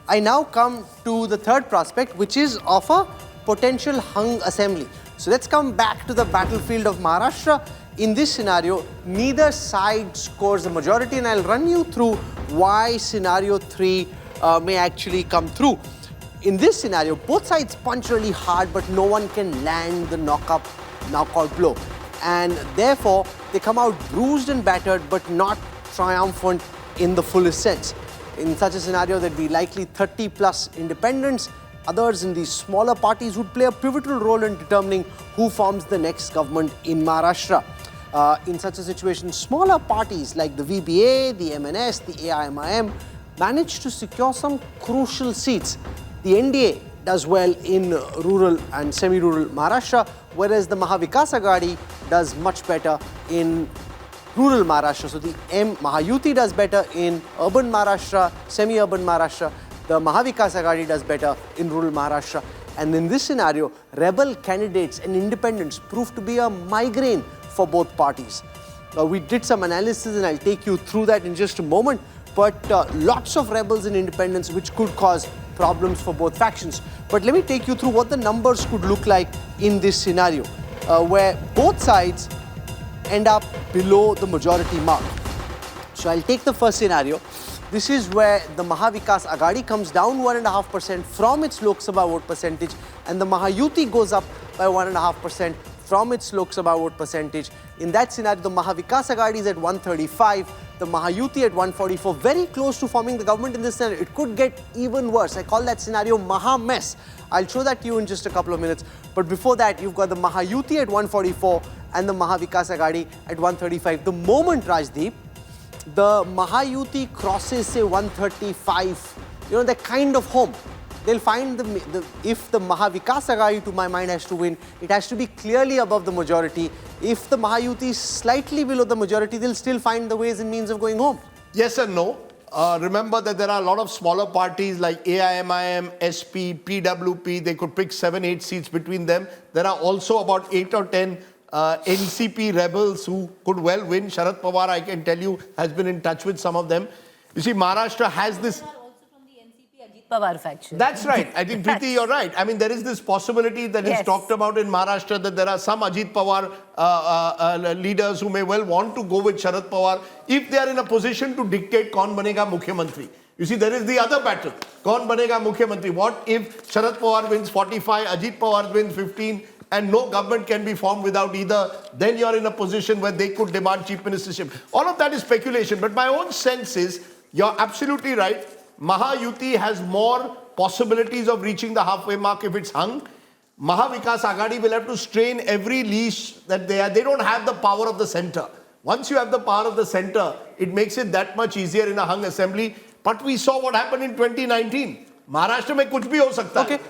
I now come to the third prospect, which is of a potential hung assembly. So let's come back to the battlefield of Maharashtra. In this scenario, neither side scores a majority, and I'll run you through why scenario 3 may actually come through. In this scenario, both sides punch really hard, but no one can land the knockout blow. And therefore, they come out bruised and battered, but not triumphant in the fullest sense. In such a scenario, there'd be likely 30 plus independents. Others in these smaller parties would play a pivotal role in determining who forms the next government in Maharashtra. In such a situation, smaller parties like the VBA, the MNS, the AIMIM manage to secure some crucial seats. The NDA does well in rural and semi-rural Maharashtra, whereas the Maha Vikas Aghadi does much better in rural Maharashtra. So the Mahayuti does better in urban Maharashtra, semi-urban Maharashtra. The Maha Vikas Aghadi does better in rural Maharashtra. And in this scenario, rebel candidates and independents prove to be a migraine for both parties. We did some analysis and I'll take you through that in just a moment. But lots of rebels and independents which could cause problems for both factions. But let me take you through what the numbers could look like in this scenario, where both sides end up below the majority mark. So I'll take the first scenario. This is where the Maha Vikas Aghadi comes down 1.5% from its Lok Sabha vote percentage, and the Mahayuti goes up by 1.5% from its Lok Sabha vote percentage. In that scenario, the Maha Vikas Aghadi is at 135, the Mahayuti at 144, very close to forming the government in this scenario. It could get even worse. I call that scenario Maha Mess. I'll show that to you in just a couple of minutes. But before that, you've got the Mahayuti at 144 and the Maha Vikas Aghadi at 135. The moment, Rajdeep, the Mahayuti crosses, say, 135, they're kind of home. They'll find if the Maha Vikas Aghadi, to my mind, has to win, it has to be clearly above the majority. If the Mahayuti is slightly below the majority, they'll still find the ways and means of going home. Yes and no. Remember that there are a lot of smaller parties like AIMIM, SP, PWP. They could pick 7-8 seats between them. There are also about 8 or 10 NCP rebels who could well win. Sharad Pawar, I can tell you, has been in touch with some of them. You see, Maharashtra has this... Pawar faction. That's right. I think, Preeti, you're right. I mean, there is this possibility that is talked about in Maharashtra that there are some Ajit Pawar leaders who may well want to go with Sharad Pawar if they are in a position to dictate kaun banega Mukhyamantri. You see, there is the other battle. Kaun banega Mukhyamantri. What if Sharad Pawar wins 45, Ajit Pawar wins 15, and no government can be formed without either? Then you're in a position where they could demand chief ministership. All of that is speculation. But my own sense is, you're absolutely right. Mahayuti has more possibilities of reaching the halfway mark if it's hung. Maha Vikas Aghadi will have to strain every leash that they are. They don't have the power of the center. Once you have the power of the center, it makes it that much easier in a hung assembly. But we saw what happened in 2019. Maharashtra mein kuch bhi ho sakta hai. Okay,